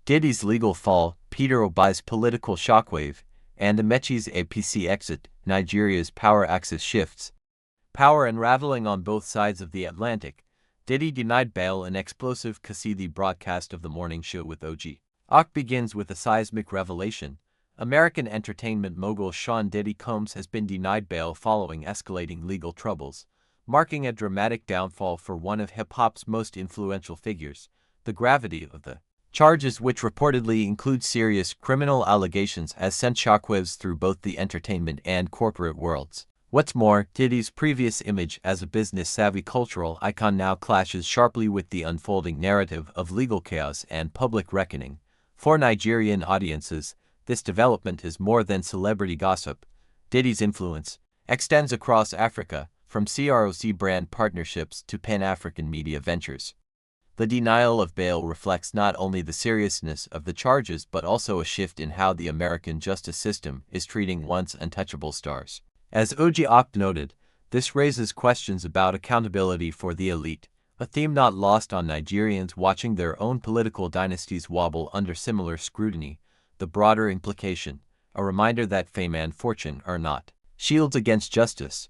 Diddy's legal fall, Peter Obi's political shockwave, and Amaechi's APC exit, Nigeria's power axis shifts. Power unraveling on both sides of the Atlantic. Diddy denied bail in explosive Kasidi broadcast of the morning show with OG. Begins with a seismic revelation. American entertainment mogul Sean Diddy Combs has been denied bail following escalating legal troubles, marking a dramatic downfall for one of hip-hop's most influential figures. The gravity of the charges, which reportedly include serious criminal allegations, has sent shockwaves through both the entertainment and corporate worlds. What's more, Diddy's previous image as a business-savvy cultural icon now clashes sharply with the unfolding narrative of legal chaos and public reckoning. For Nigerian audiences, this development is more than celebrity gossip. Diddy's influence extends across Africa, from CROC brand partnerships to Pan-African media ventures. The denial of bail reflects not only the seriousness of the charges but also a shift in how the American justice system is treating once untouchable stars. As OG noted, this raises questions about accountability for the elite, a theme not lost on Nigerians watching their own political dynasties wobble under similar scrutiny. The broader implication, a reminder that fame and fortune are not shields against justice.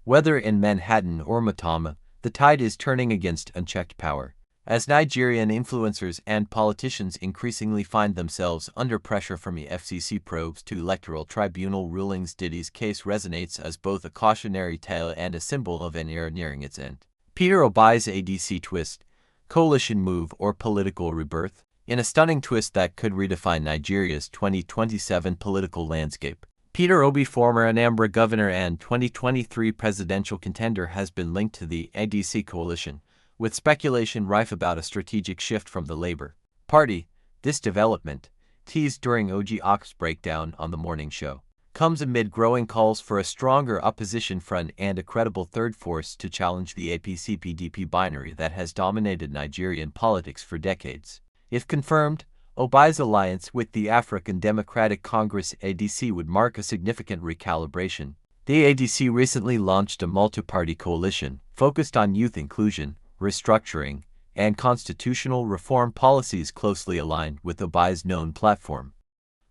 Whether in Manhattan or Matama, the tide is turning against unchecked power. As Nigerian influencers and politicians increasingly find themselves under pressure from the FCC probes to electoral tribunal rulings, Diddy's case resonates as both a cautionary tale and a symbol of an era nearing its end. Peter Obi's ADC twist, coalition move or political rebirth, in a stunning twist that could redefine Nigeria's 2027 political landscape. Peter Obi, former Anambra governor and 2023 presidential contender, has been linked to the ADC coalition, with speculation rife about a strategic shift from the Labour Party. This development, teased during OG's breakdown on the morning show, comes amid growing calls for a stronger opposition front and a credible third force to challenge the APC-PDP binary that has dominated Nigerian politics for decades. If confirmed, Obi's alliance with the African Democratic Congress ADC would mark a significant recalibration. The ADC recently launched a multi-party coalition focused on youth inclusion, restructuring, and constitutional reform policies closely aligned with Obi's known platform.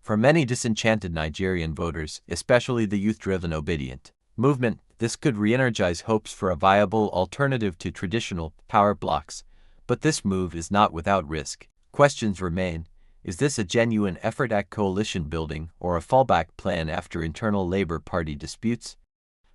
For many disenchanted Nigerian voters, especially the youth-driven obedient movement, this could re-energize hopes for a viable alternative to traditional power blocks. But this move is not without risk. Questions remain. Is this a genuine effort at coalition building or a fallback plan after internal Labour Party disputes?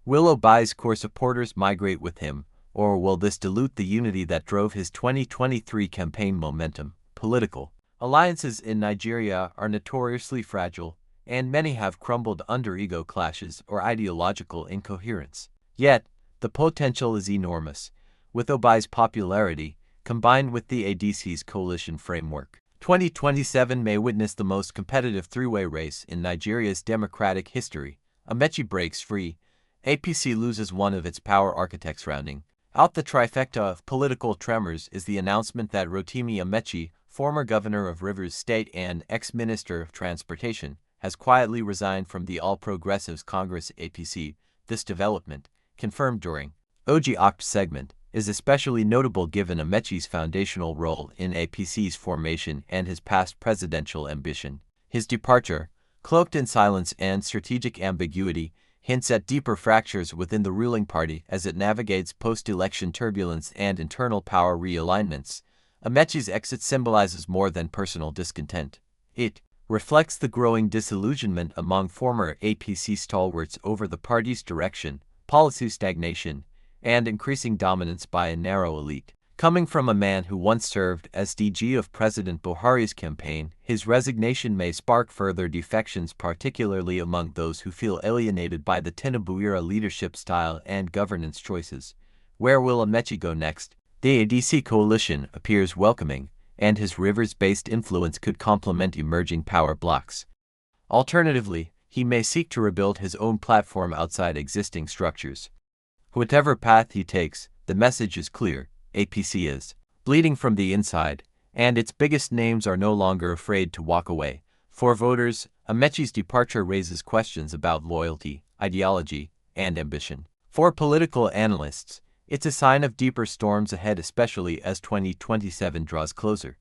Will Obi's core supporters migrate with him, or will this dilute the unity that drove his 2023 campaign momentum? Political alliances in Nigeria are notoriously fragile, and many have crumbled under ego clashes or ideological incoherence. Yet, the potential is enormous, with Obi's popularity, combined with the ADC's coalition framework. 2027 may witness the most competitive three-way race in Nigeria's democratic history. Amaechi breaks free. APC loses one of its power architects. Rounding out the trifecta of political tremors is the announcement that Rotimi Amaechi, former governor of Rivers State and ex-minister of transportation, has quietly resigned from the All Progressives Congress APC. This development, confirmed during OG's segment, is especially notable given Amaechi's foundational role in APC's formation and his past presidential ambition. His departure, cloaked in silence and strategic ambiguity, hints at deeper fractures within the ruling party as it navigates post-election turbulence and internal power realignments. Amaechi's exit symbolizes more than personal discontent. It reflects the growing disillusionment among former APC stalwarts over the party's direction, policy stagnation, and increasing dominance by a narrow elite. Coming from a man who once served as DG of President Buhari's campaign, his resignation may spark further defections, particularly among those who feel alienated by the Tinubu-era leadership style and governance choices. Where will Amaechi go next? The ADC coalition appears welcoming, and his Rivers-based influence could complement emerging power blocks. Alternatively, he may seek to rebuild his own platform outside existing structures. Whatever path he takes, the message is clear. APC is bleeding from the inside, and its biggest names are no longer afraid to walk away. For voters, Amaechi's departure raises questions about loyalty, ideology, and ambition. For political analysts, it's a sign of deeper storms ahead, especially as 2027 draws closer.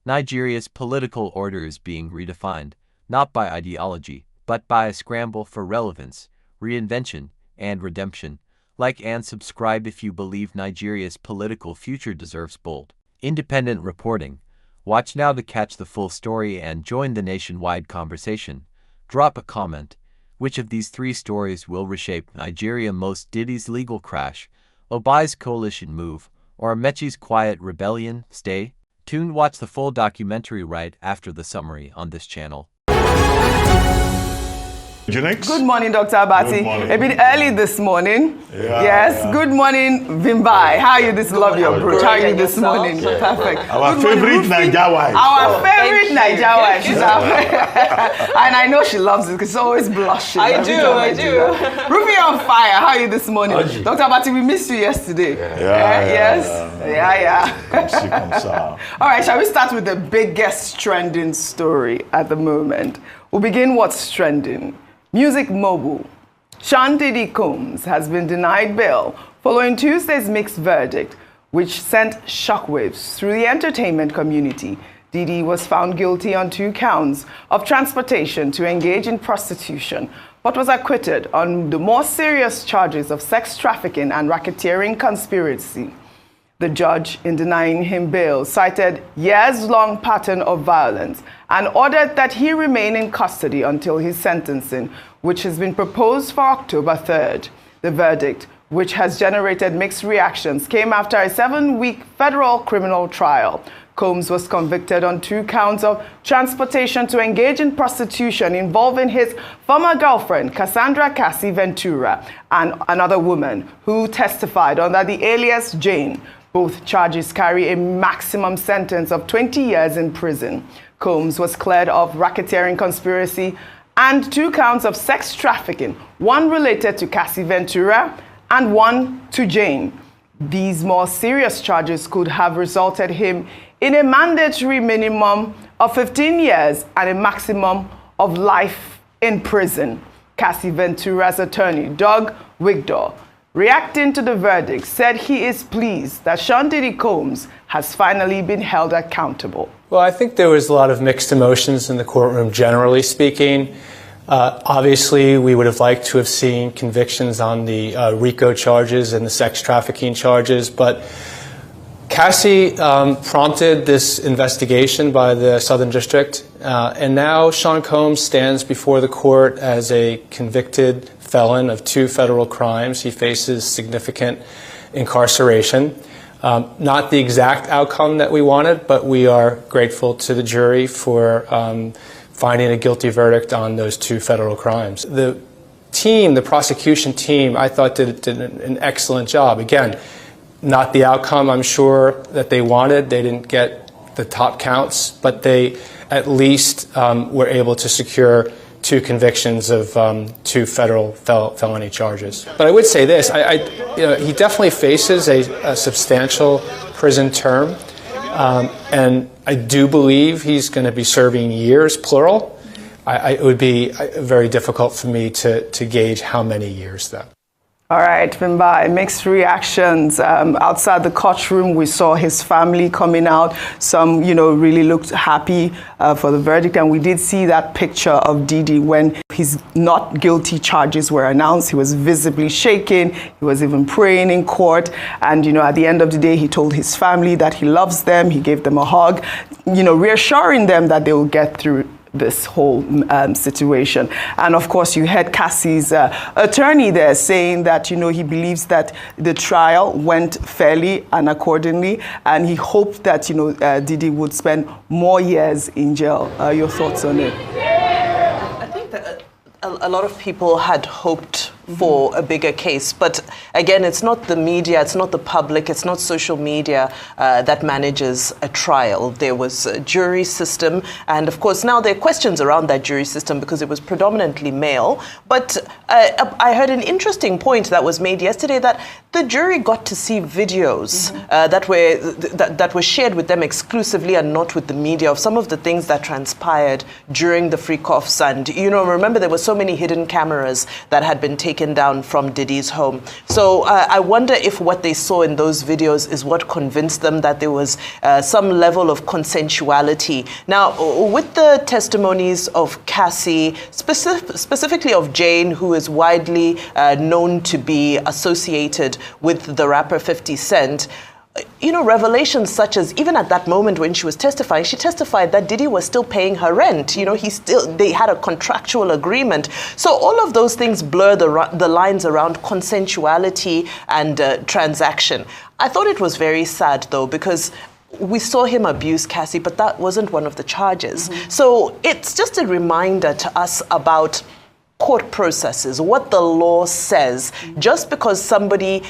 Nigeria's political order is being redefined, not by ideology, but by a scramble for relevance, reinvention, and redemption. Like and subscribe if you believe Nigeria's political future deserves bold, independent reporting. Watch now to catch the full story and join the nationwide conversation. Drop a comment. Which of these three stories will reshape Nigeria most: Diddy's legal crash, Obi's coalition move, or Amaechi's quiet rebellion? Stay tuned. Watch the full documentary right after the summary on this channel. Good morning, Dr. Abati. A bit early this morning. Yes. Good morning, Vimbai. How are you this lovely approach? How are you this morning? Perfect. Our favorite Niger wife. Our favorite Niger wife. She's and I know she loves it because she's always blushing. I do. Ruby on fire. How are you this morning? Dr. Abati, we missed you yesterday. Yes. All right, shall we start with the biggest trending story at the moment? We'll begin what's trending. Music mogul Sean Diddy Combs has been denied bail following Tuesday's mixed verdict, which sent shockwaves through the entertainment community. Diddy was found guilty on 2 counts of transportation to engage in prostitution, but was acquitted on the more serious charges of sex trafficking and racketeering conspiracy. The judge, in denying him bail, cited years-long pattern of violence and ordered that he remain in custody until his sentencing, which has been proposed for October 3rd. The verdict, which has generated mixed reactions, came after a 7-week federal criminal trial. Combs was convicted on 2 counts of transportation to engage in prostitution involving his former girlfriend, Cassandra Cassie Ventura, and another woman who testified under the alias Jane. Both charges carry a maximum sentence of 20 years in prison. Combs was cleared of racketeering conspiracy and 2 counts of sex trafficking, 1 related to Cassie Ventura and 1 to Jane. These more serious charges could have resulted him in a mandatory minimum of 15 years and a maximum of life in prison. Cassie Ventura's attorney, Doug Wigdor, reacting to the verdict, said he is pleased that Sean Diddy Combs has finally been held accountable. Well, I think there was a lot of mixed emotions in the courtroom, generally speaking. Obviously, we would have liked to have seen convictions on the RICO charges and the sex trafficking charges, but Cassie prompted this investigation by the Southern District, and now Sean Combs stands before the court as a convicted felon of 2 federal crimes. He faces significant incarceration. Not the exact outcome that we wanted, but we are grateful to the jury for finding a guilty verdict on those 2 federal crimes. The team, the prosecution team, I thought did an excellent job. Again, not the outcome I'm sure that they wanted. They didn't get the top counts, but they at least were able to secure 2 convictions of 2 federal felony charges. But I would say this, he definitely faces a substantial prison term, and I do believe he's going to be serving years, plural. It would be very difficult for me to gauge how many years, though. All right, Vimbai, mixed reactions. Outside the courtroom, we saw his family coming out. Some, really looked happy for the verdict. And we did see that picture of Diddy when his not guilty charges were announced. He was visibly shaking. He was even praying in court. And, at the end of the day, he told his family that he loves them. He gave them a hug, reassuring them that they will get through this whole situation. And of course, you heard Cassie's attorney there saying that, he believes that the trial went fairly and accordingly, and he hoped that, Diddy would spend more years in jail. Your thoughts on it? I think that a lot of people had hoped for a bigger case. But again, it's not the media, it's not the public, it's not social media that manages a trial. There was a jury system. And of course, now there are questions around that jury system because it was predominantly male. But I heard an interesting point that was made yesterday that the jury got to see videos that were shared with them exclusively and not with the media of some of the things that transpired during the freak-offs. And, remember there were so many hidden cameras that had been taken taken down from Diddy's home. So I wonder if what they saw in those videos is what convinced them that there was some level of consensuality. Now, with the testimonies of Cassie, specifically of Jane, who is widely known to be associated with the rapper 50 Cent, you know, revelations such as, even at that moment when she was testifying, she testified that Diddy was still paying her rent. You know, they had a contractual agreement. So all of those things blur the lines around consensuality and transaction. I thought it was very sad, though, because we saw him abuse Cassie, but that wasn't one of the charges. So it's just a reminder to us about court processes, what the law says. Just because somebody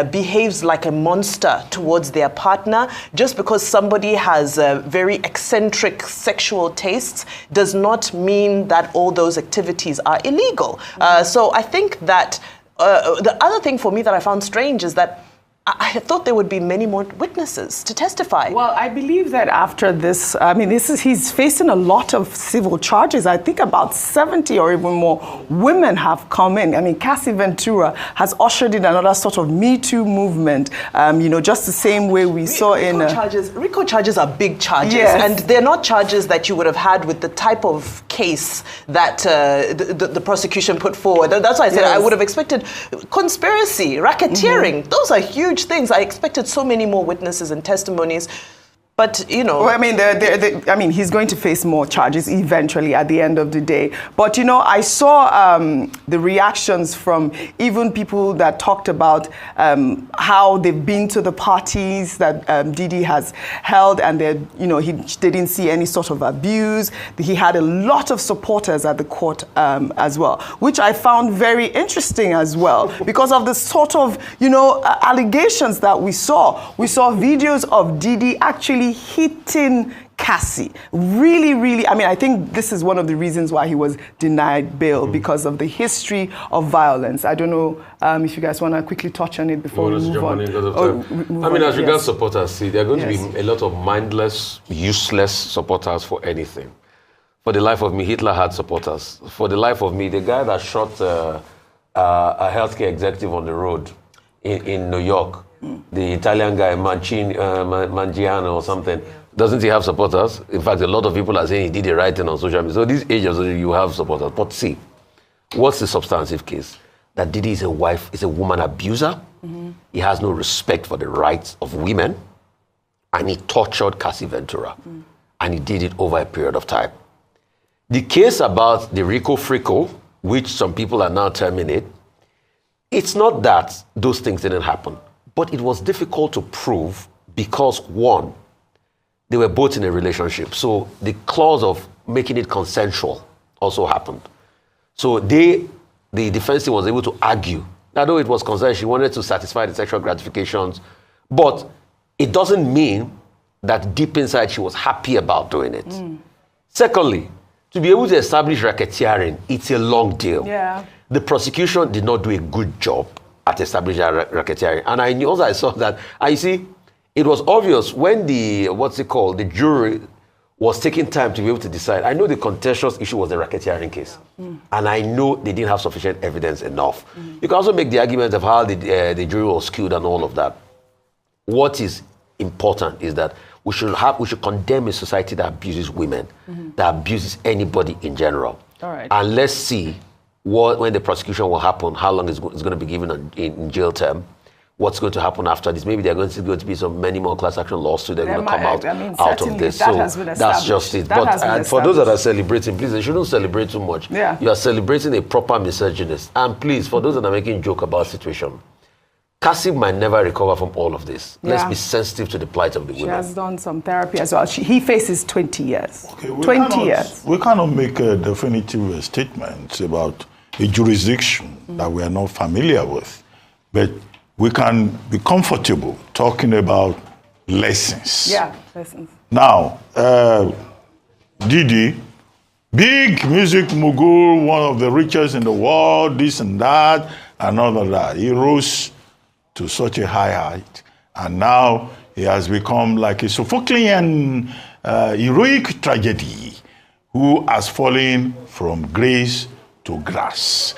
behaves like a monster towards their partner, just because somebody has very eccentric sexual tastes, does not mean that all those activities are illegal. So I think that the other thing for me that I found strange is that I thought there would be many more witnesses to testify. Well, I believe that after this, I mean, he's facing a lot of civil charges. I think about 70 or even more women have come in. I mean, Cassie Ventura has ushered in another sort of Me Too movement, you know, just the same way we saw in... RICO charges are big charges, yes. And they're not charges that you would have had with the type of case that the prosecution put forward. That's why I said I would have expected conspiracy, racketeering. Those are huge things. I expected so many more witnesses and testimonies. But, you know... Well, I mean, he's going to face more charges eventually at the end of the day. But, you know, I saw the reactions from even people that talked about how they've been to the parties that Diddy has held, and they didn't see any sort of abuse. He had a lot of supporters at the court as well, which I found very interesting as well, because of the sort of, you know, allegations that we saw. We saw videos of Diddy actually hitting Cassie. Really, really, I mean, I think this is one of the reasons why he was denied bail, because of the history of violence. I don't know if you guys want to quickly touch on it before we move on. I mean, as regards supporters, see, there are going to be a lot of mindless, useless supporters for anything. For the life of me, Hitler had supporters. For the life of me, the guy that shot a healthcare executive on the road in New York, the Italian guy, Mangiano or something, doesn't he have supporters? In fact, a lot of people are saying he did the right thing on social media. So these ages, you have supporters. But see, what's the substantive case? That Diddy is a woman abuser. He has no respect for the rights of women. And he tortured Cassie Ventura. And he did it over a period of time. The case about the Rico Frico, which some people are now terming it, it's not that those things didn't happen. But it was difficult to prove because, one, they were both in a relationship. So the clause of making it consensual also happened. So the defense team was able to argue, although it was consensual, she wanted to satisfy the sexual gratifications, but it doesn't mean that deep inside she was happy about doing it. Secondly, to be able to establish racketeering, it's a long deal. Yeah. The prosecution did not do a good job at establishing racketeering. And I knew, also I saw that, I see, it was obvious when the jury was taking time to be able to decide. I know the contentious issue was the racketeering case. And I know they didn't have sufficient evidence enough. You can also make the argument of how the jury was skewed and all of that. What is important is that we should condemn a society that abuses women, that abuses anybody in general. All right. And let's see when the prosecution will happen, how long it's going to be given in jail term, what's going to happen after this. Maybe there are going to be many more class action lawsuits that are going to come out of this. That so has been that's just it. But for those that are celebrating, please, they shouldn't celebrate too much. Yeah. You are celebrating a proper misogynist. And please, for those that are making joke about the situation, Cassie might never recover from all of this. Yeah. Let's be sensitive to the plight of the women. She has done some therapy as well. He faces 20 years. Okay, 20 years. We cannot make a definitive statement about a jurisdiction that we are not familiar with. But we can be comfortable talking about lessons. Yeah, lessons. Now, Diddy, big music mogul, one of the richest in the world, this and that, and all of that. He rose to such a high height, and now he has become like a Sophoclean heroic tragedy who has fallen from grace to grass.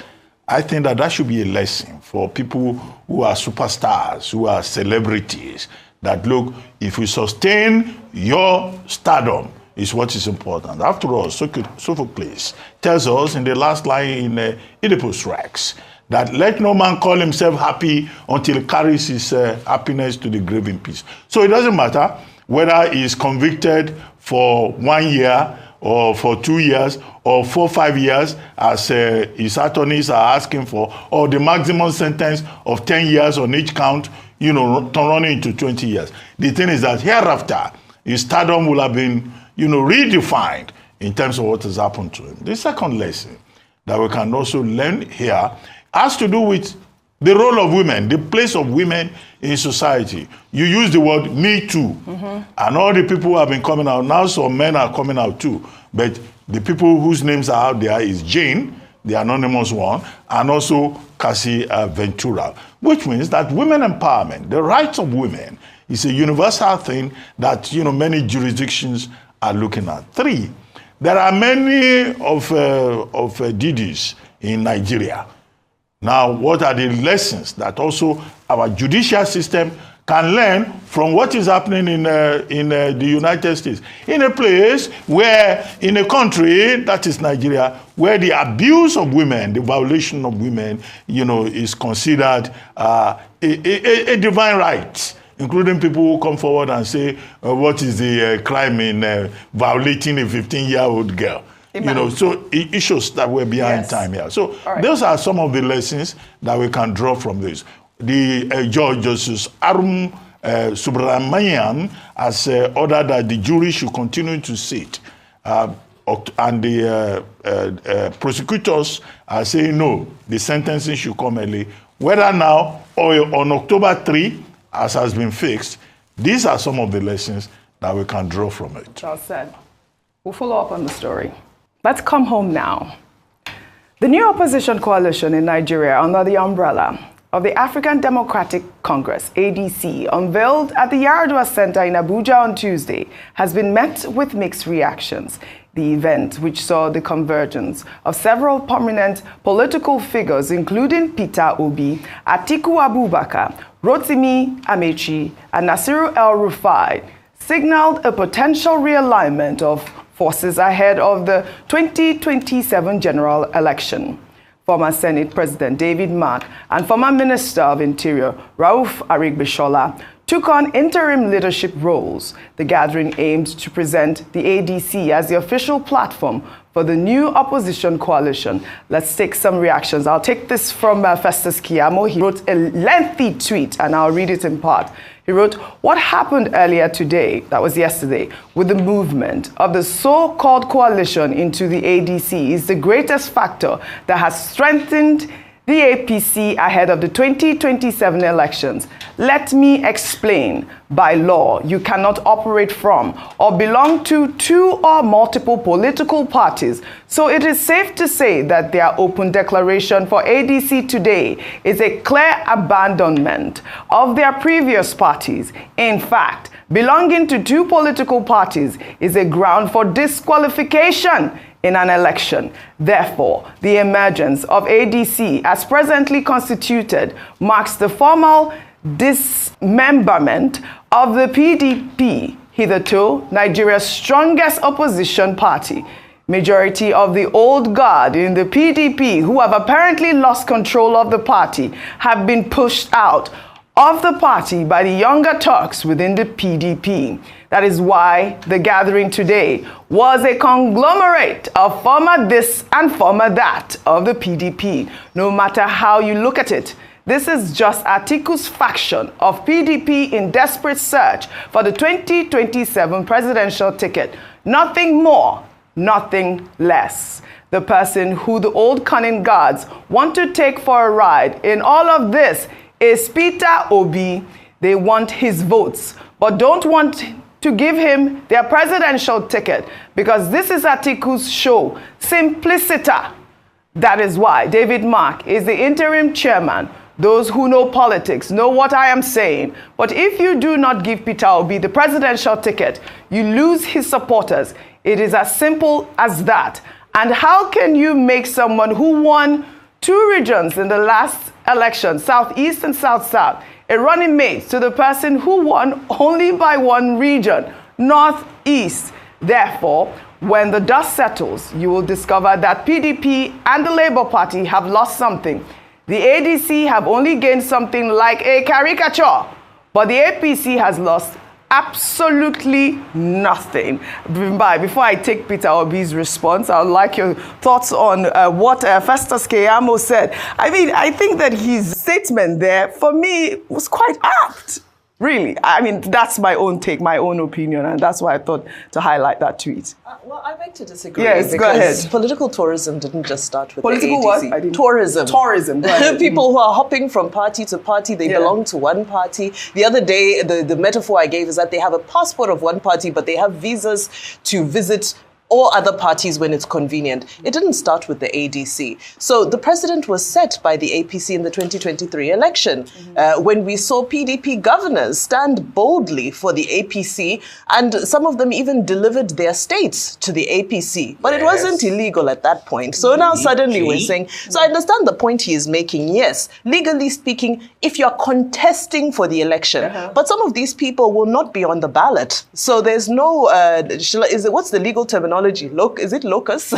I think that should be a lesson for people who are superstars, who are celebrities, that look, if you sustain your stardom, is what is important. After all, Sophocles tells us in the last line in Oedipus Rex that let no man call himself happy until he carries his happiness to the grave in peace. So it doesn't matter whether he is convicted for 1 year or for 2 years or 4 or 5 years, as his attorneys are asking for, or the maximum sentence of 10 years on each count, running into 20 years. The thing is that hereafter, his stardom will have been, redefined in terms of what has happened to him. The second lesson that we can also learn here has to do with the role of women, the place of women in society. You use the word Me Too, and all the people who have been coming out, now some men are coming out too, but the people whose names are out there is Jane, the anonymous one, and also Cassie Ventura, which means that women empowerment, the rights of women, is a universal thing that many jurisdictions are looking at. 3, there are many of Diddys in Nigeria. Now, what are the lessons that also our judicial system can learn from what is happening in the United States? In a place where, in a country that is Nigeria, where the abuse of women, the violation of women, is considered a divine right, including people who come forward and say, what is the crime in violating a 15-year-old girl? So it shows that we're behind time here. So those are some of the lessons that we can draw from this. The Judge Justice Arum Subramanian has ordered that the jury should continue to sit. And the prosecutors are saying no, the sentencing should come early. Whether now or on October 3, as has been fixed, these are some of the lessons that we can draw from it. Well said. We'll follow up on the story. Let's come home now. The new opposition coalition in Nigeria under the umbrella of the African Democratic Congress, ADC, unveiled at the Yaradua Center in Abuja on Tuesday, has been met with mixed reactions. The event, which saw the convergence of several prominent political figures, including Peter Obi, Atiku Abubakar, Rotimi Amaechi, and Nasiru El-Rufai, signaled a potential realignment of forces ahead of the 2027 general election. Former Senate President David Mark and former Minister of Interior Rauf Aregbesola took on interim leadership roles. The gathering aimed to present the ADC as the official platform for the new opposition coalition. Let's take some reactions. I'll take this from Festus Kiyamo. He wrote a lengthy tweet, and I'll read it in part. He wrote, "What happened earlier today, that was yesterday, with the movement of the so-called coalition into the ADC is the greatest factor that has strengthened the APC ahead of the 2027 elections. Let me explain. By law, you cannot operate from or belong to 2 or multiple political parties. So it is safe to say that their open declaration for ADC today is a clear abandonment of their previous parties. In fact, belonging to 2 political parties is a ground for disqualification in an election. Therefore, the emergence of ADC as presently constituted marks the formal dismemberment of the PDP, hitherto Nigeria's strongest opposition party. Majority of the old guard in the PDP, who have apparently lost control of the party, have been pushed out of the party by the younger Turks within the PDP. That is why the gathering today was a conglomerate of former this and former that of the PDP. No matter how you look at it, this is just Atiku's faction of PDP in desperate search for the 2027 presidential ticket. Nothing more, nothing less. The person who the old cunning guards want to take for a ride in all of this is Peter Obi. They want his votes, but don't want to give him their presidential ticket because this is Atiku's show, Simplicita. That is why David Mark is the interim chairman. Those who know politics know what I am saying. But if you do not give Peter Obi the presidential ticket, you lose his supporters. It is as simple as that. And how can you make someone who won 2 regions in the last election, Southeast and South-South, a running mate to the person who won only by 1 region, Northeast. Therefore, when the dust settles, you will discover that PDP and the Labour Party have lost something. The ADC have only gained something like a caricature, but the APC has lost absolutely nothing. Before I take Peter Obi's response, I would like your thoughts on what Festus Keyamo said. I mean, I think that his statement there, for me, was quite apt. Really. I mean, that's my own take, my own opinion, and that's why I thought to highlight that tweet. Well, I beg to disagree. Yes, go ahead. Political tourism didn't just start with political the ADC. what? Tourism. Tourism. People who are hopping from party to party, they belong to one party. The other day, the metaphor I gave is that they have a passport of one party, but they have visas to visit or other parties when it's convenient. It didn't start with the ADC. So the precedent was set by the APC in the 2023 election when we saw PDP governors stand boldly for the APC, and some of them even delivered their states to the APC. But it wasn't illegal at that point. So now suddenly we're saying, so I understand the point he is making. Yes, legally speaking, if you're contesting for the election, but some of these people will not be on the ballot. So there's no, what's the legal terminology? Is it locus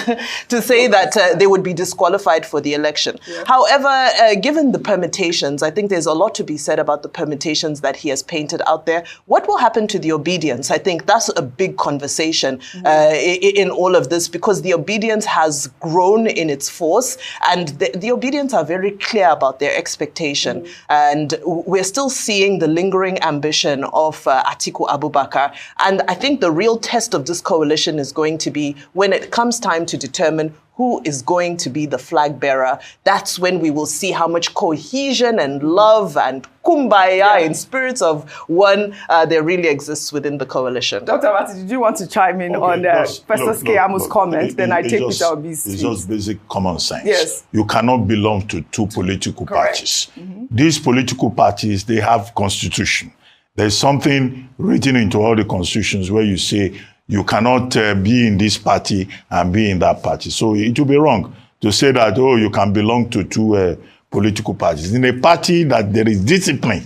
to say that they would be disqualified for the election? However, given the permutations, I think there's a lot to be said about the permutations that he has painted out there. What will happen to the obedience? I think that's a big conversation in all of this, because the obedience has grown in its force, and the obedience are very clear about their expectation. And we're still seeing the lingering ambition of Atiku Abubakar. And I think the real test of this coalition is going to be when it comes time to determine who is going to be the flag bearer. That's when we will see how much cohesion and love and kumbaya and spirits of one there really exists within the coalition. Dr. Martin, did you want to chime in on Festus Keyamo's comment? Then I take Peter Obi's. It's just basic common sense. Yes. You cannot belong to 2 political parties. These political parties, they have constitution. There's something written into all the constitutions where you say you cannot be in this party and be in that party. So it will be wrong to say that, oh, you can belong to 2 political parties. In a party that there is discipline,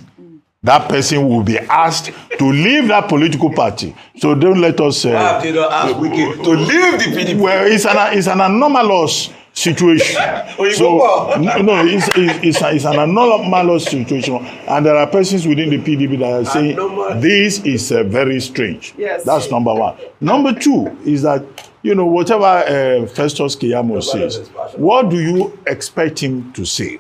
that person will be asked to leave that political party. So don't let us to leave the PDP. Well, it's an anomalous situation. So no, it's an anomalous situation, and there are persons within the PDP that are saying this is very strange. Yes. That's number 1. Number 2 is that, you know, whatever Festus Keyamo says, what do you expect him to say?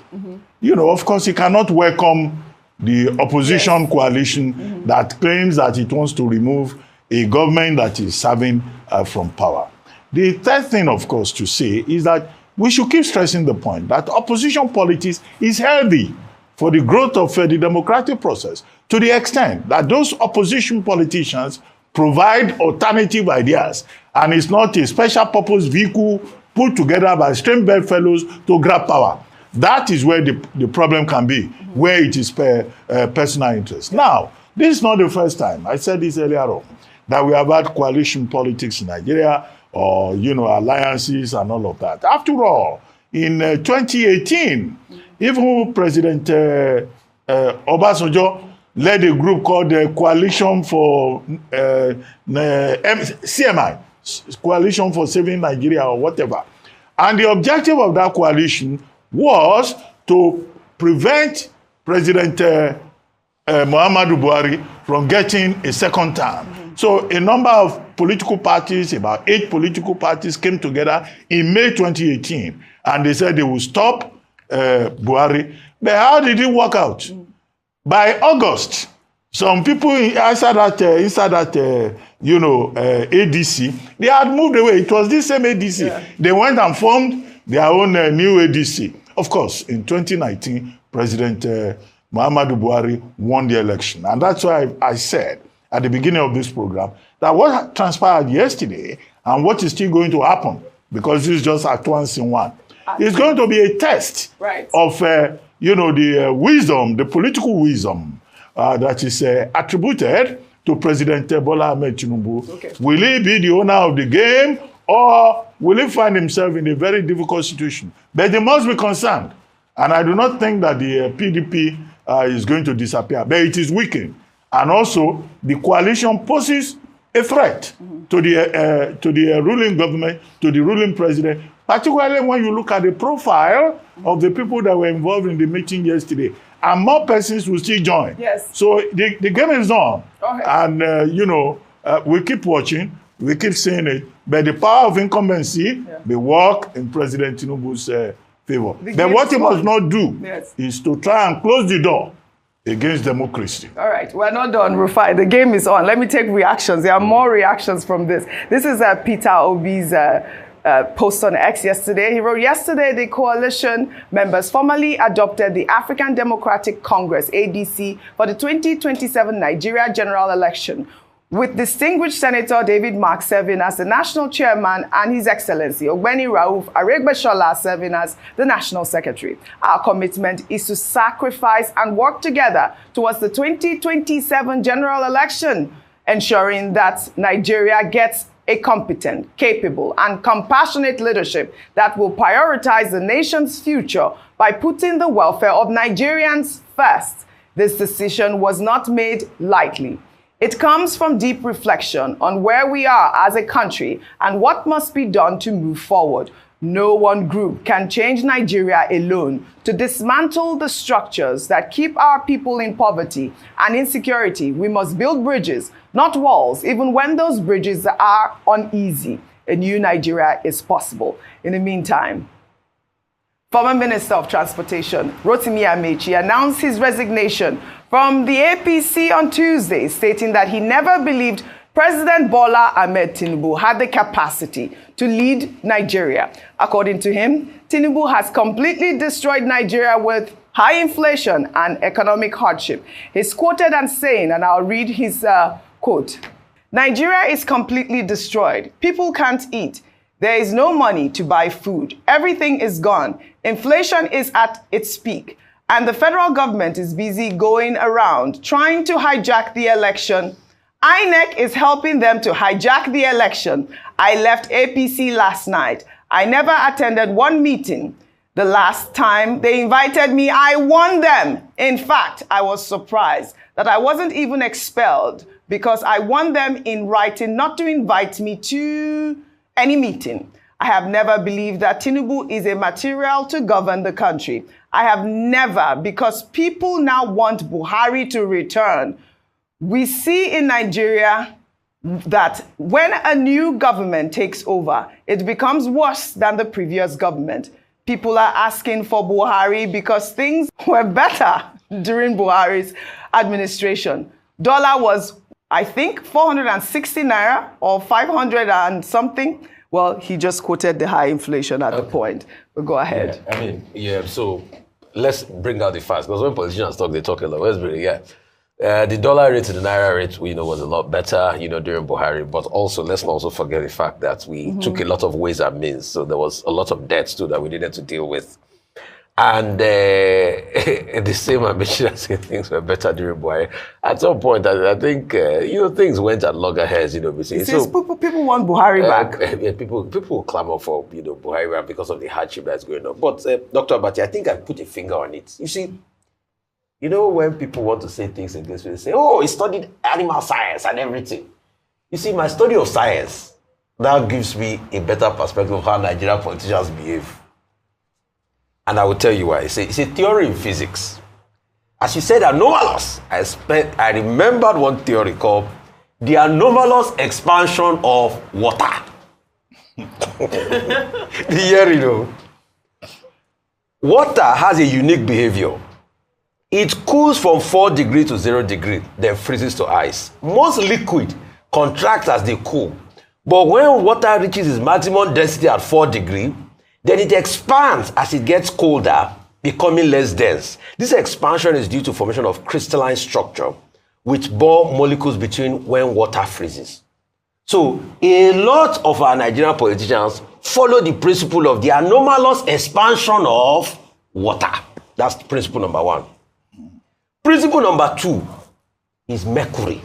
You know, of course, he cannot welcome the opposition coalition that claims that it wants to remove a government that is serving from power. The third thing, of course, to say is that we should keep stressing the point that opposition politics is healthy for the growth of the democratic process, to the extent that those opposition politicians provide alternative ideas, and it's not a special purpose vehicle put together by strange bedfellows to grab power. That is where the problem can be, where it is personal interest. Now, this is not the first time, I said this earlier on, that we have had coalition politics in Nigeria, or, you know, alliances and all of that. After all, in 2018, even President Obasanjo led a group called the Coalition for CMI, Coalition for Saving Nigeria or whatever. And the objective of that coalition was to prevent President Muhammadu Buhari from getting a second term. So a number of political parties, about 8 political parties, came together in May 2018, and they said they will stop Buhari. But how did it work out? By August, some people inside that ADC, they had moved away. It was this same ADC. Yeah. They went and formed their own new ADC. Of course, in 2019, President Muhammadu Buhari won the election. And that's why I said at the beginning of this program that what transpired yesterday and what is still going to happen, because this is just at once in one, is going to be a test of the wisdom, the political wisdom that is attributed to President Bola Ahmed Tinubu. Okay. Will he be the owner of the game, or will he find himself in a very difficult situation? But he must be concerned. And I do not think that the PDP is going to disappear, but it is weakened. And also, the coalition poses a threat to the ruling government, to the ruling president, particularly when you look at the profile of the people that were involved in the meeting yesterday. And more persons will still join. Yes. So the game is on. Okay. And, we keep watching, we keep seeing it. But the power of incumbency, they work in President Tinubu's favor. But what he must not do is to try and close the door against democracy. All right, we're not done, Rufai. The game is on. Let me take reactions. There are more reactions from this. This is Peter Obi's post on X yesterday. He wrote, yesterday, the coalition members formally adopted the African Democratic Congress, ADC, for the 2027 Nigeria general election, with distinguished Senator David Mark serving as the national chairman and His Excellency Ogbeni Rauf Aregbesola serving as the national secretary. Our commitment is to sacrifice and work together towards the 2027 general election, ensuring that Nigeria gets a competent, capable, and compassionate leadership that will prioritize the nation's future by putting the welfare of Nigerians first. This decision was not made lightly. It comes from deep reflection on where we are as a country and what must be done to move forward. No one group can change Nigeria alone. To dismantle the structures that keep our people in poverty and insecurity, we must build bridges, not walls, even when those bridges are uneasy. A new Nigeria is possible. In the meantime, former Minister of Transportation, Rotimi Amaechi, announced his resignation from the APC on Tuesday, stating that he never believed President Bola Ahmed Tinubu had the capacity to lead Nigeria. According to him, Tinubu has completely destroyed Nigeria with high inflation and economic hardship. He's quoted as saying, and I'll read his quote, "Nigeria is completely destroyed. People can't eat. There is no money to buy food. Everything is gone. Inflation is at its peak. And the federal government is busy going around trying to hijack the election. INEC is helping them to hijack the election. I left APC last night. I never attended one meeting. The last time they invited me, I won them. In fact, I was surprised that I wasn't even expelled because I won them in writing not to invite me to any meeting. I have never believed that Tinubu is a material to govern the country. I have never, because people now want Buhari to return. We see in Nigeria that when a new government takes over, it becomes worse than the previous government. People are asking for Buhari because things were better during Buhari's administration. Dollar was, I think, 460 naira or 500 and something. Well, he just quoted the high inflation at the point. But go ahead. Yeah, so let's bring out the facts. Because when politicians talk, they talk a lot. Let's bring it, the dollar rate to the naira rate, we know, was a lot better, during Buhari. But also, let's not also forget the fact that we took a lot of ways and means. So there was a lot of debts too that we needed to deal with. And the same ambition as things were better during Buhari. At some point, I think, things went at loggerheads, So people want Buhari back. People will clamor for, Buhari back because of the hardship that's going on. But, Dr. Abati, I think I put a finger on it. You see, when people want to say things in this way, they say, oh, he studied animal science and everything. You see, my study of science, that gives me a better perspective of how Nigerian politicians behave. And I will tell you why. It's a theory in physics. As you said, anomalous. I remembered one theory called the anomalous expansion of water. Water has a unique behavior. It cools from 4 degrees to 0 degrees, then freezes to ice. Most liquid contracts as they cool. But when water reaches its maximum density at 4 degrees, then it expands as it gets colder, becoming less dense. This expansion is due to formation of crystalline structure, which bore molecules between when water freezes. So a lot of our Nigerian politicians follow the principle of the anomalous expansion of water. That's principle number 1. Principle number 2 is mercury.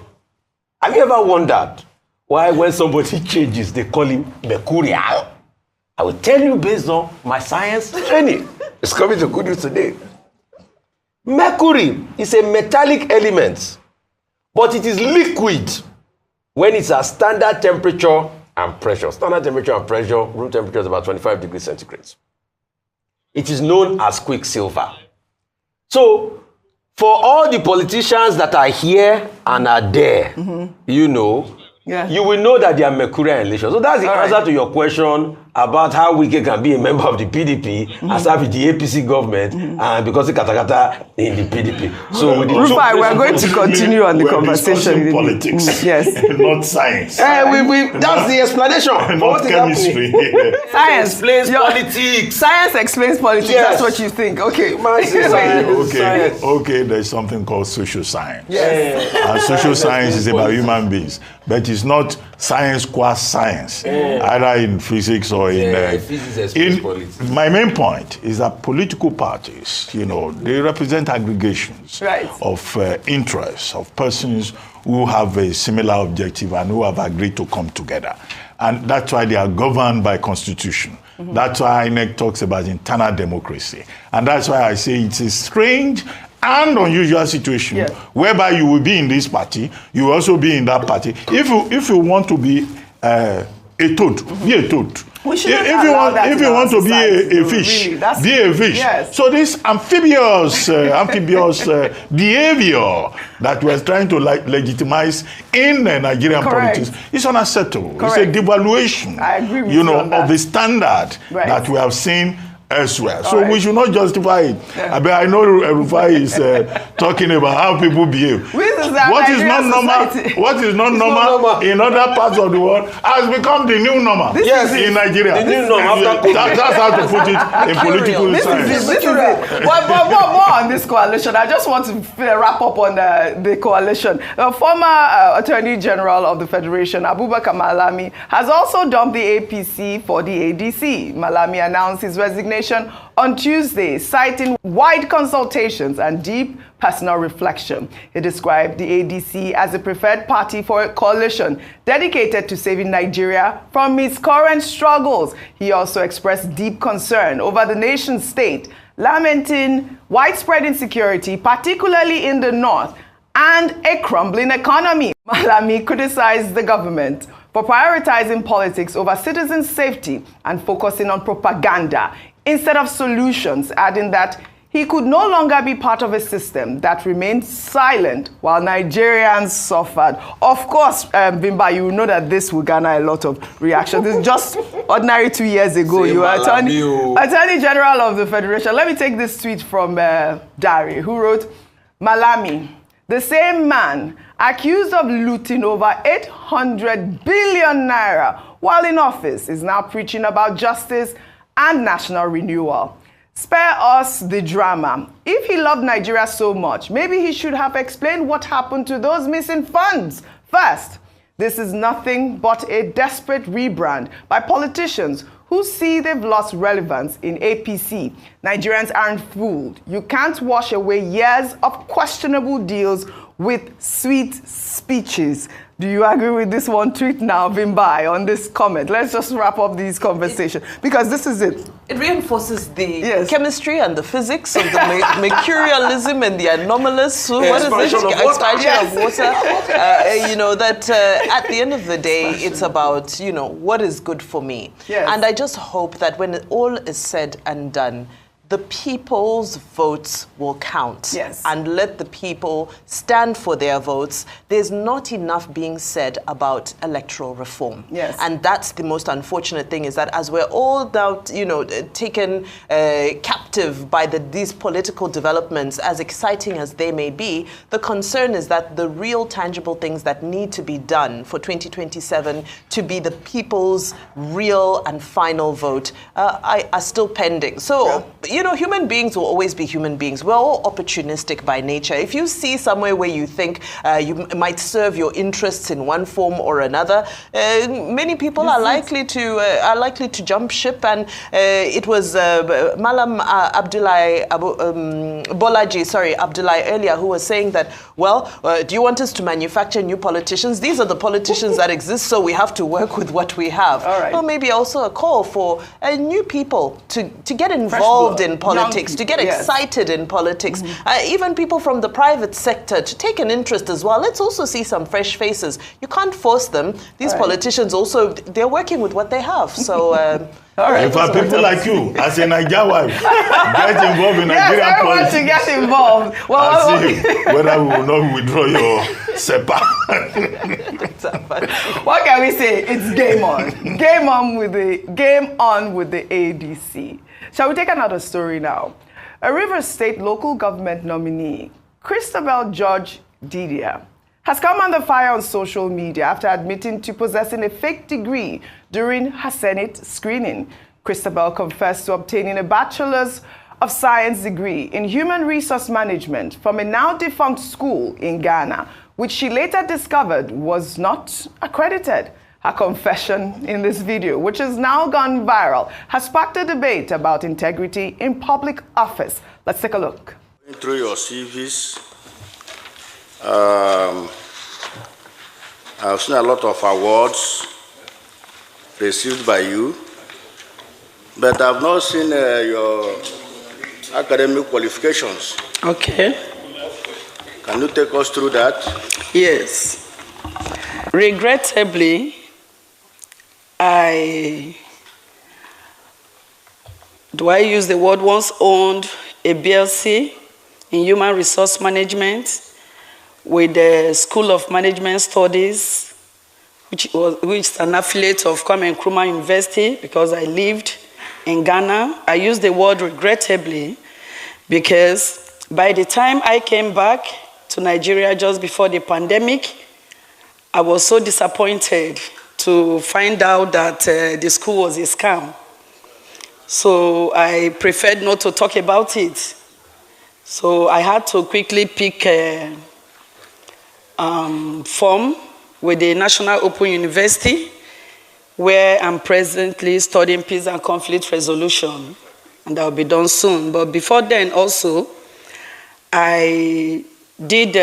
Have you ever wondered why when somebody changes, they call him mercurial? I will tell you based on my science training. It's coming to good news today. Mercury is a metallic element, but it is liquid when it's at standard temperature and pressure. Standard temperature and pressure, room temperature is about 25 degrees centigrade. It is known as quicksilver. So, for all the politicians that are here and are there, you know, you will know that they are Mercurial in relation. So that's the answer to your question about how Wike can be a member of the PDP and serve with the APC government and because of katakata in the PDP. So Rufai, we're going to continue on the conversation. Politics, yes, not science. That's the explanation. Not chemistry. Science explains politics. Science explains politics. Yes. That's what you think. Okay. Okay, there's something called social science. Yes. And social science is about human beings, but it's not science qua science, either in physics or in politics. My main point is that political parties, you know, they represent aggregations of interests, of persons who have a similar objective and who have agreed to come together. And that's why they are governed by constitution. That's why INEC talks about internal democracy. And that's why I say it's a strange and unusual situation whereby you will be in this party, you will also be in that party. If you want to be a toad, be a toad. If you want to be a fish, really, be a fish. Yes. So this amphibious behavior that we're trying to legitimize in Nigerian politics is unacceptable. It's a devaluation, of the standard that we have seen elsewhere. So we should not justify it. I know Rufai is talking about how people behave. What is not normal in other parts of the world has become the new normal in Nigeria. The new normal. That's how to put it in political science. This is it. But more on this coalition. I just want to wrap up on the coalition. The former Attorney General of the Federation, Abubakar Malami, has also dumped the APC for the ADC. Malami announced his resignation on Tuesday, citing wide consultations and deep personal reflection. He described the ADC as a preferred party for a coalition dedicated to saving Nigeria from its current struggles. He also expressed deep concern over the nation's state, lamenting widespread insecurity, particularly in the north, and a crumbling economy. Malami criticized the government for prioritizing politics over citizens' safety and focusing on propaganda instead of solutions, adding that he could no longer be part of a system that remained silent while Nigerians suffered. Of course, Bimba, you know that this will garner a lot of reaction. This is just ordinary 2 years ago. You were Attorney General of the Federation. Let me take this tweet from Dari, who wrote, Malami, the same man accused of looting over 800 billion naira while in office is now preaching about justice and national renewal. Spare us the drama. If he loved Nigeria so much, maybe he should have explained what happened to those missing funds first. This is nothing but a desperate rebrand by politicians who see they've lost relevance in APC. Nigerians aren't fooled. You can't wash away years of questionable deals with sweet speeches. Do you agree with this one tweet now, Vimbai, on this comment? Let's just wrap up these conversations, because this is it. It reinforces the chemistry and the physics of the mercurialism and the anomalous, expansion of water. That at the end of the day, it's about, what is good for me. Yes. And I just hope that when all is said and done, the people's votes will count, and let the people stand for their votes. There's not enough being said about electoral reform. Yes. And that's the most unfortunate thing, is that as we're all now, taken captive by these political developments, as exciting as they may be, the concern is that the real tangible things that need to be done for 2027 to be the people's real and final vote are still pending. So, know, human beings will always be human beings. We're all opportunistic by nature. If you see somewhere where you think you might serve your interests in one form or another, many people are likely to jump ship. And it was Malam Abdullahi earlier who was saying that, well, do you want us to manufacture new politicians? These are the politicians that exist, so we have to work with what we have. All right. Or maybe also a call for new people to get involved in politics, to get excited in politics. Even people from the private sector to take an interest as well. Let's also see some fresh faces. You can't force them. These politicians also, they're working with what they have. So... all right. If people like you, as a Nigerian wife, get involved in Nigerian politics. To get involved. Well, see whether we will not withdraw your SEPA. What can we say? It's game on. Game on with the ADC. Shall we take another story now? A Rivers State local government nominee, Christabel George Diddy, has come under fire on social media after admitting to possessing a fake degree during her Senate screening. Christabel confessed to obtaining a Bachelor's of Science degree in Human Resource Management from a now-defunct school in Ghana, which she later discovered was not accredited. Her confession in this video, which has now gone viral, has sparked a debate about integrity in public office. Let's take a look. Through your CVs, I've seen a lot of awards received by you, but I've not seen your academic qualifications. Okay. Can you take us through that? Yes. Regrettably, once owned a BLC in Human Resource Management with the School of Management Studies, which is an affiliate of Kwame Nkrumah University, because I lived in Ghana. I use the word regrettably because by the time I came back to Nigeria just before the pandemic, I was so disappointed to find out that the school was a scam. So I preferred not to talk about it. So I had to quickly pick a form with the National Open University, where I'm presently studying peace and conflict resolution, and that will be done soon. But before then also, I did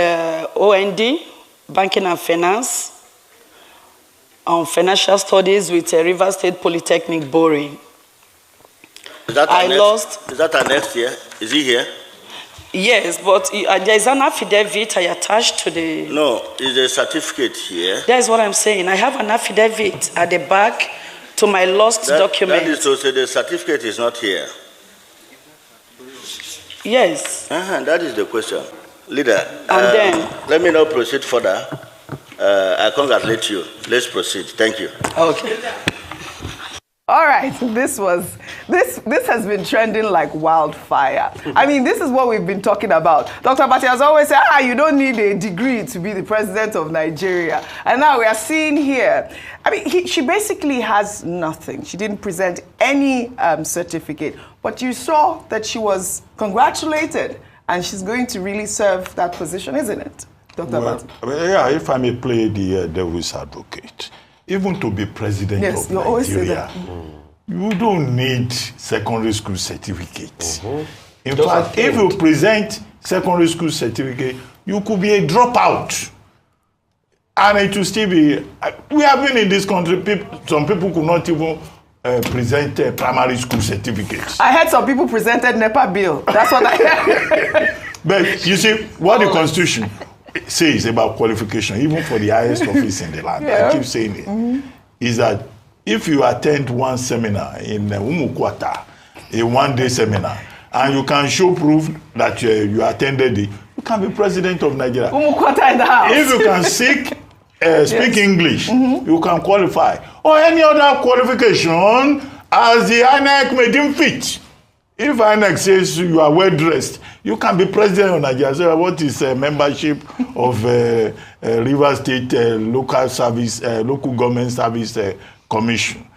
OND, Banking and Finance, on financial studies with Rivers State Polytechnic, Boring. Is that our next year? Is he here? Yes, but there's an affidavit I attached to the... No, is a certificate here? That's what I'm saying. I have an affidavit at the back to my lost document. That is to say the certificate is not here? Yes. That is the question. Leader, and then... let me not proceed further. I congratulate you. Let's proceed. Thank you. Okay. All right, this has been trending like wildfire. I mean, this is what we've been talking about. Dr. Bati has always said, you don't need a degree to be the president of Nigeria. And now we are seeing here, I mean, she basically has nothing. She didn't present any certificate, but you saw that she was congratulated, and she's going to really serve that position, isn't it, Dr. Bati? Yeah, if I may play the devil's advocate. Even to be president of Nigeria, you don't need secondary school certificate. In fact, if you present secondary school certificate, you could be a dropout. And it will still be... We have been in this country, some people could not even present primary school certificates. I heard some people presented NEPA bill. That's what I heard. But you see, what the Constitution says about qualification, even for the highest office in the land, I keep saying it, is that if you attend one seminar in Umukwata, a one-day seminar, and you can show proof that you attended it, you can be president of Nigeria. Umukwata in the house. If you can speak English, you can qualify. Or any other qualification as the INEC may deem fit. If INEC says you are well dressed, you can be president of Nigeria. So what is membership of Rivers State local government service commission?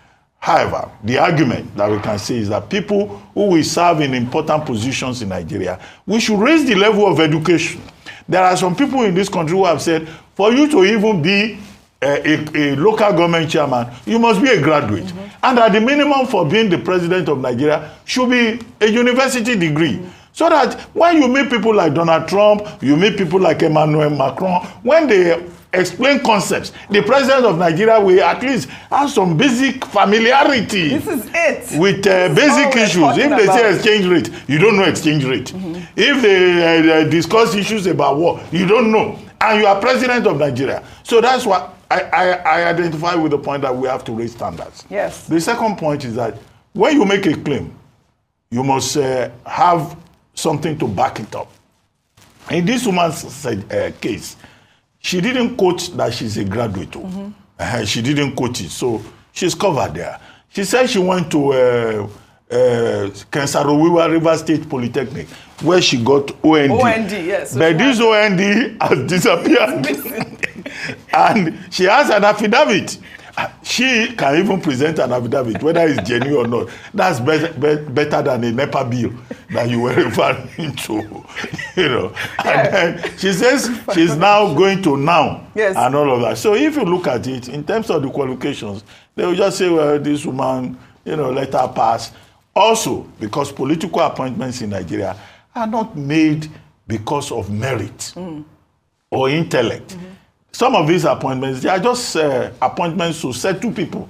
However, the argument that we can say is that people who will serve in important positions in Nigeria, we should raise the level of education. There are some people in this country who have said, for you to even be a local government chairman, you must be a graduate. And at the minimum for being the president of Nigeria should be a university degree. So that when you meet people like Donald Trump, you meet people like Emmanuel Macron, when they explain concepts, the president of Nigeria will at least have some basic familiarity. This is it. With basic issues. If they say exchange rate, you don't know exchange rate. If they discuss issues about war, you don't know. And you are president of Nigeria. So that's why I identify with the point that we have to raise standards. Yes. The second point is that when you make a claim, you must have something to back it up. In this woman's case, she didn't quote that she's a graduate. She didn't quote it, so she's covered there. She said she went to Kensarowiwa River State Polytechnic, where she got OND. OND, yes. So but this OND has disappeared. And she has an affidavit. She can even present an affidavit, whether it's genuine or not. That's better than a NEPA bill that you were referring to, you know. And then she says she's now going to now and all of that. So if you look at it, in terms of the qualifications, they will just say, well, this woman, you know, let her pass. Also, because political appointments in Nigeria are not made because of merit or intellect. Some of these appointments, they are just appointments to settle people,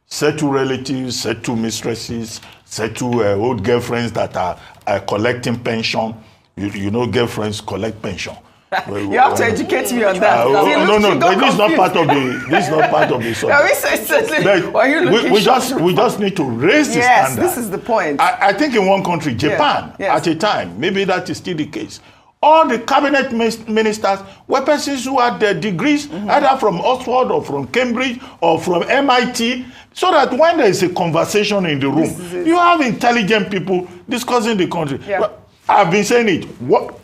settle relatives, settle mistresses, settle old girlfriends that are collecting pension. You know, girlfriends collect pension. You have to educate me on that. No, this is not part of the. This is not part of the subject. We just need to raise the standard. Yes, this is the point. I think in one country, Japan, at a time, maybe that is still the case. All the cabinet ministers were persons who had their degrees either from Oxford or from Cambridge or from MIT, so that when there is a conversation in the room, you have intelligent people discussing the country. Well, I've been saying it.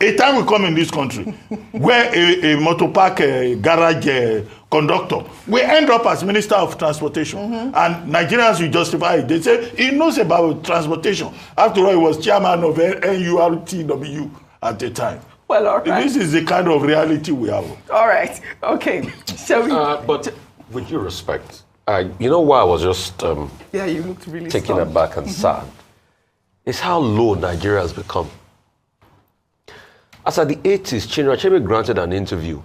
A time will come in this country where a motor park garage conductor will end up as Minister of Transportation. And Nigerians will justify it. They say he knows about transportation. After all, he was chairman of NURTW at the time. Well, all right. This is the kind of reality we have. All right. Okay. Shall we? But with due respect, you know why I was just you looked really taken aback and sad? It's how low Nigeria has become. As at the 80s, Chinua Achebe granted an interview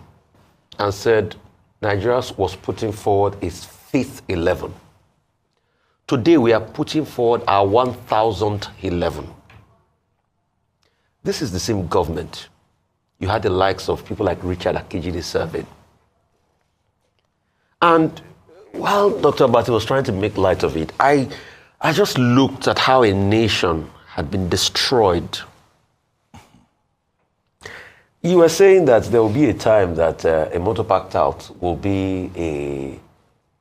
and said Nigeria was putting forward its 5th 11. Today, we are putting forward our 1,000th 11. This is the same government. You had the likes of people like Richard Akejide serving. And while Dr. Abati was trying to make light of it, I just looked at how a nation had been destroyed. You were saying that there will be a time that a motor park tout will be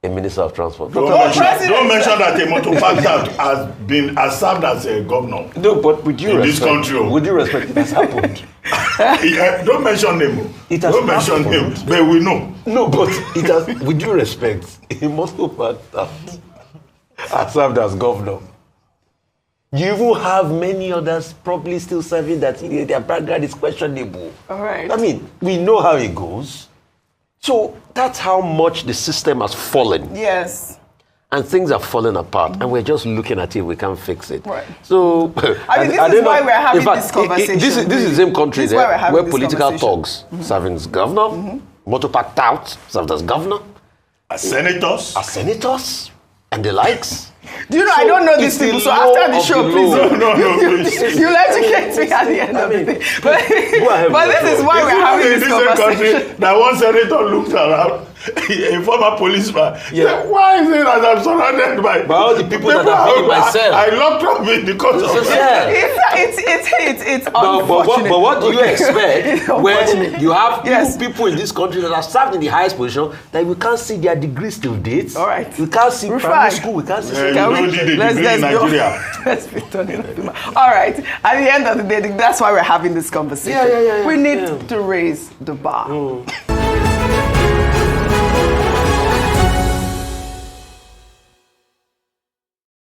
a minister of transport. Don't mention that a motor park tout has served as a governor. No, but with due respect, this country, with due respect, it has happened. Don't mention him. Don't mention him. But we know. No, but it has. With due respect, a motor park tout has served as governor. You even have many others probably still serving that their background is questionable. All right. I mean, we know how it goes. So that's how much the system has fallen. Yes. And things are falling apart, and we're just looking at it, we can't fix it. Right. So, I mean, this is why we're having this conversation. This is the same country there where political thugs serving as governor, motor park touts served as governor, as senators, and the likes. Do you know, I don't know these people, so after the show, please, you'll educate me at the end of the day. But this is why we're having this conversation. That one senator looked around, a former policeman, said, why is it that I'm surrounded by all the people that are being myself? I locked up because of It's unfortunate. But what do you expect when you have people in this country that are served in the highest position that we can't see their degrees till date? All right. We can't see primary school, we can't see Let's be turning up. All right. At the end of the day, that's why we're having this conversation. We need to raise the bar.